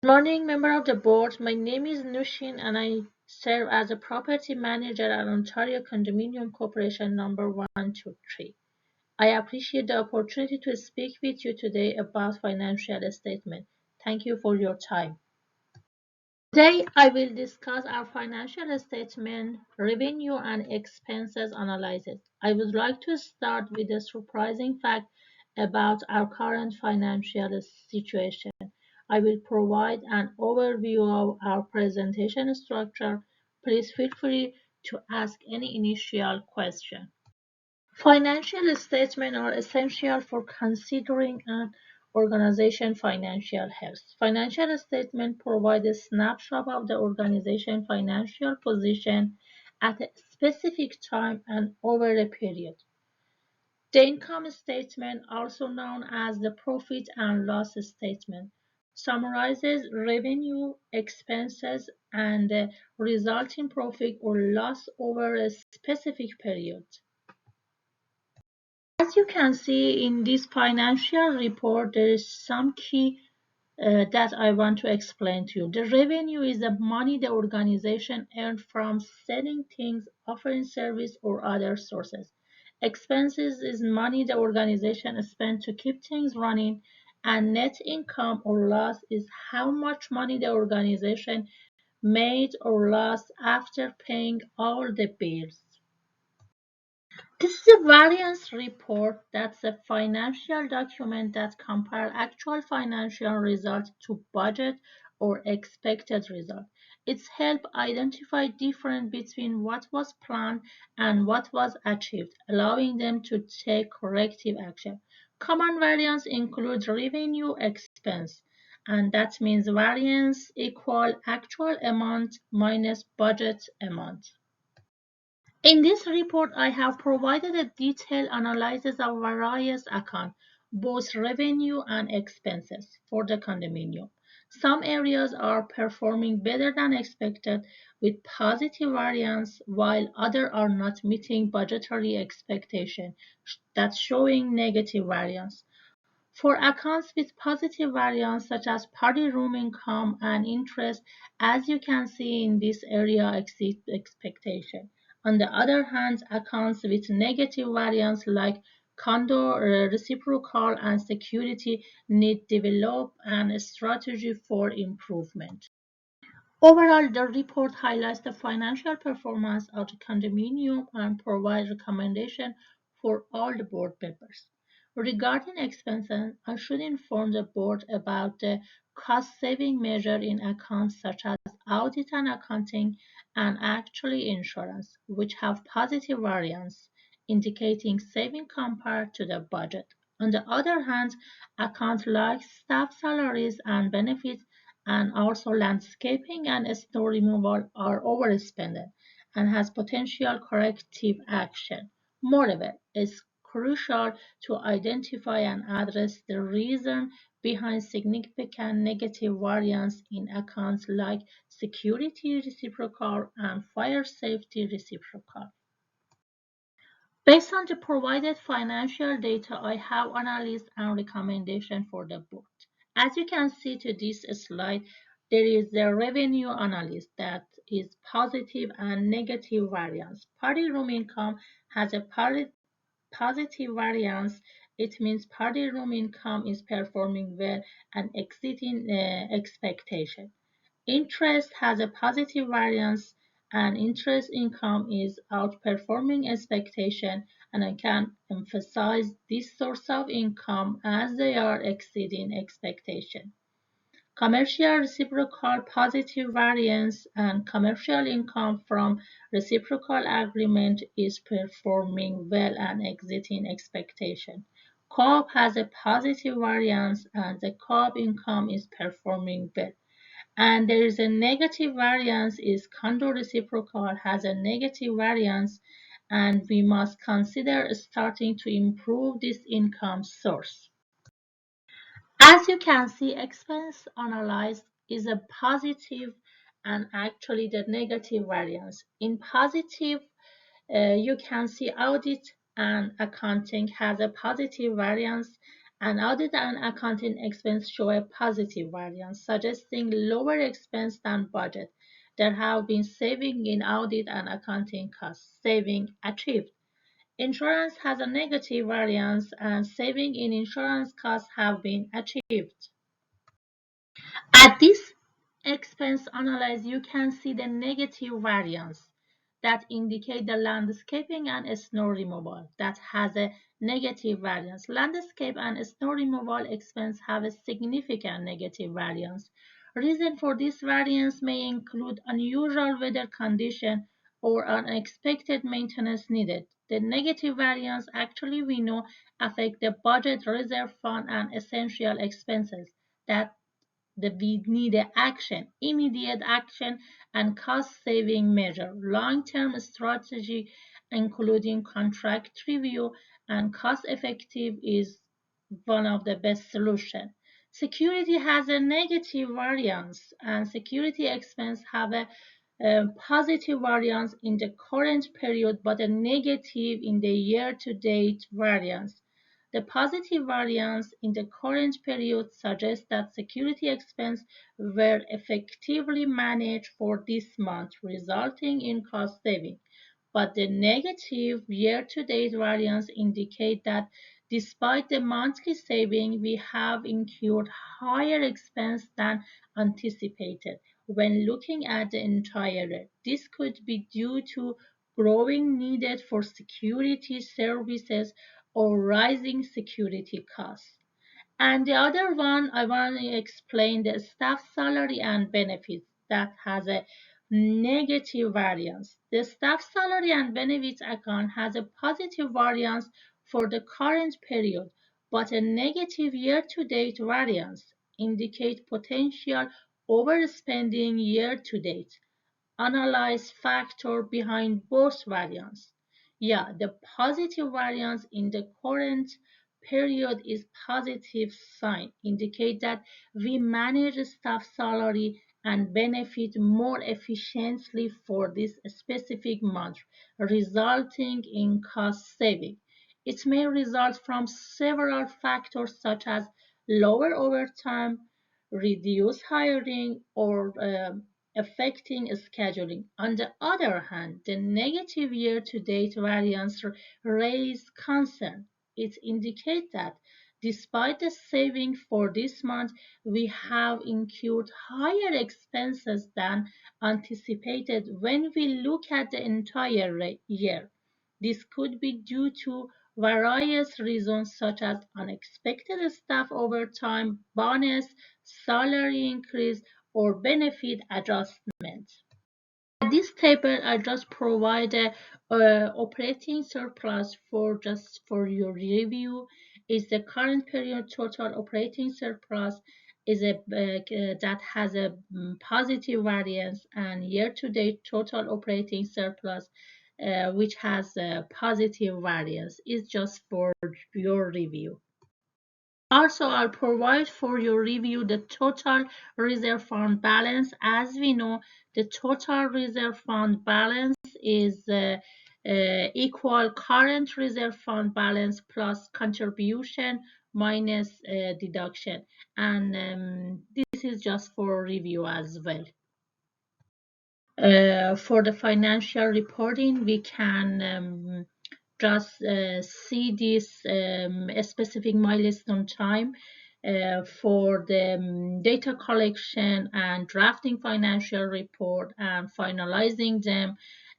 Good morning, member of the board. My name is Noushin and I serve as a property manager at Ontario Condominium Corporation number 123. I appreciate the opportunity to speak with you today about financial statement. Thank you for your time. Today, I will discuss our financial statement, revenue and expenses analysis. I would like to start with a surprising fact about our current financial situation. I will provide an overview of our presentation structure. Please feel free to ask any initial question. Financial statements are essential for considering an organization's financial health. Financial statements provide a snapshot of the organization's financial position at a specific time and over a period. The income statement, also known as the profit and loss statement, summarizes revenue, expenses, and the resulting profit or loss over a specific period. As you can see in this financial report, there is some key that I want to explain to you. The revenue is the money the organization earned from selling things, offering service, or other sources. Expenses is money the organization spent to keep things running, and net income or loss is how much money the organization made or lost after paying all the bills. This is a variance report. That's a financial document that compares actual financial results to budget or expected result. It's help identify difference between what was planned and what was achieved, allowing them to take corrective action. Common variance includes revenue expense, and that means variance equal actual amount minus budget amount. In this report, I have provided a detailed analysis of various accounts, both revenue and expenses, for the condominium. Some areas are performing better than expected with positive variance, while others are not meeting budgetary expectations, that's showing negative variance. For accounts with positive variance such as party room income and interest, as you can see in this area exceed expectation. On the other hand, accounts with negative variance like condo, reciprocal and security need develop a strategy for improvement. Overall, the report highlights the financial performance of the condominium and provides recommendations for all the board members. Regarding expenses, I should inform the board about the cost-saving measure in accounts such as audit and accounting and actually insurance, which have positive variance, indicating saving compared to the budget. On the other hand, accounts like staff salaries and benefits and also landscaping and snow removal are overspent and has potential corrective action. Moreover, it's crucial to identify and address the reason behind significant negative variance in accounts like security reciprocal and fire safety reciprocal. Based on the provided financial data, I have analysis and recommendation for the board. As you can see to this slide, there is a revenue analysis that is positive and negative variance. Party room income has a positive variance. It means party room income is performing well and exceeding expectation. Interest has a positive variance and interest income is outperforming expectation, and I can emphasize this source of income as they are exceeding expectation. Commercial reciprocal positive variance and commercial income from reciprocal agreement is performing well and exceeding expectation. Co-op has a positive variance and the co-op income is performing well, and there is a negative variance is condo reciprocal has a negative variance, and we must consider starting to improve this income source. As you can see, expense analyzed is a positive and actually the negative variance. In positive, you can see audit and accounting has a positive variance And audit and accounting expense show a positive variance, suggesting lower expense than budget. There have been saving in audit and accounting costs, saving achieved. Insurance has a negative variance and saving in insurance costs have been achieved. At this expense analysis, you can see the negative variance that indicate the landscaping and snow removal that has a negative variance. Landscape and snow removal expense have a significant negative variance. Reason for this variance may include unusual weather condition or unexpected maintenance needed. The negative variance actually we know affect the budget reserve fund and essential expenses that we need action, immediate action, and cost-saving measure. Long-term strategy, including contract review and cost-effective, is one of the best solution. Security has a negative variance, and security expense have a positive variance in the current period, but a negative in the year-to-date variance. The positive variance in the current period suggests that security expenses were effectively managed for this month, resulting in cost saving. But the negative year-to-date variance indicate that despite the monthly saving, we have incurred higher expense than anticipated when looking at the entire year. This could be due to growing needed for security services or rising security costs. And the other one, I want to explain the staff salary and benefits that has a negative variance. The staff salary and benefits account has a positive variance for the current period, but a negative year-to-date variance indicate potential overspending year-to-date. Analyze factor behind both variants. Yeah, the positive variance in the current period is positive sign, indicate that we manage staff salary and benefit more efficiently for this specific month, resulting in cost saving. It may result from several factors such as lower overtime, reduced hiring, or affecting scheduling. On the other hand, the negative year-to-date variance raised concern. It indicates that despite the saving for this month, we have incurred higher expenses than anticipated when we look at the entire year. This could be due to various reasons such as unexpected staff overtime, bonus, salary increase, or benefit adjustment. This table I just provide operating surplus for just for your review is the current period total operating surplus is that has a positive variance and year-to-date total operating surplus which has a positive variance is just for your review. Also, I'll provide for your review the total reserve fund balance. As we know, the total reserve fund balance is equal current reserve fund balance plus contribution minus deduction. And this is just for review as well. For the financial reporting, we can just see this specific milestone time for the data collection and drafting financial report and finalizing them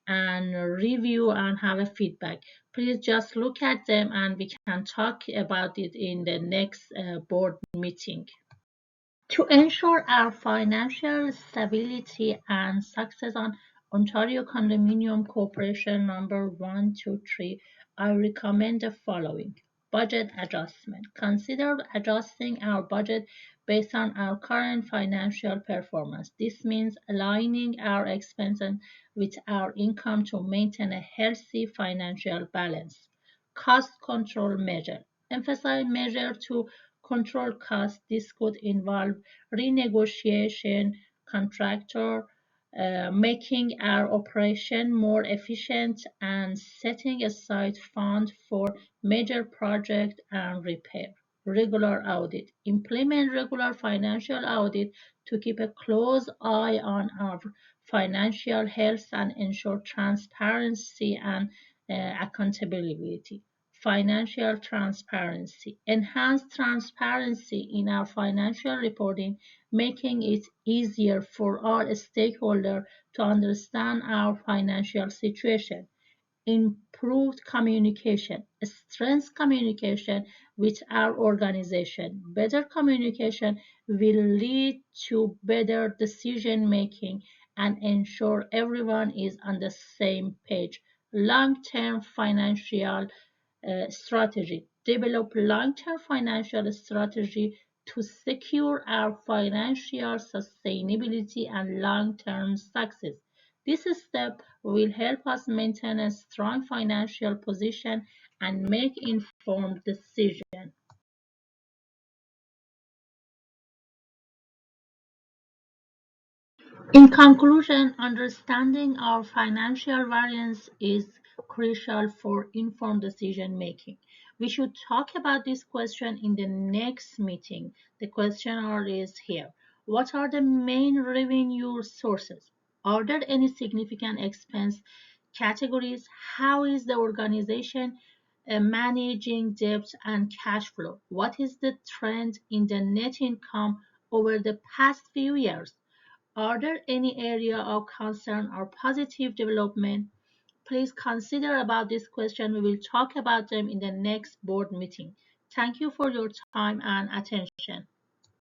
and review and have a feedback. Please just look at them and we can talk about it in the next board meeting. To ensure our financial stability and success on Ontario Condominium Corporation number 123, I recommend the following. Budget adjustment. Consider adjusting our budget based on our current financial performance. This means aligning our expenses with our income to maintain a healthy financial balance. Cost control measure. Emphasize measure to control costs. This could involve renegotiation, contractor, making our operation more efficient, and setting aside funds for major project and repair. regular audit. Implement regular financial audit to keep a close eye on our financial health and ensure transparency and accountability. Financial transparency. Enhance transparency in our financial reporting, making it easier for all stakeholders to understand our financial situation. Improved communication, strengths communication with our organization. Better communication will lead to better decision making and ensure everyone is on the same page. Long-term financial strategy. Develop long-term financial strategy to secure our financial sustainability and long-term success. This step will help us maintain a strong financial position and make informed decisions. In conclusion, understanding our financial variance is crucial for informed decision making. We should talk about this question in the next meeting. The questionnaire is here. What are the main revenue sources? Are there any significant expense categories? How is the organization managing debt and cash flow? What is the trend in the net income over the past few years? Are there any area of concern or positive development? Please consider about this question. We will talk about them in the next board meeting. Thank you for your time and attention.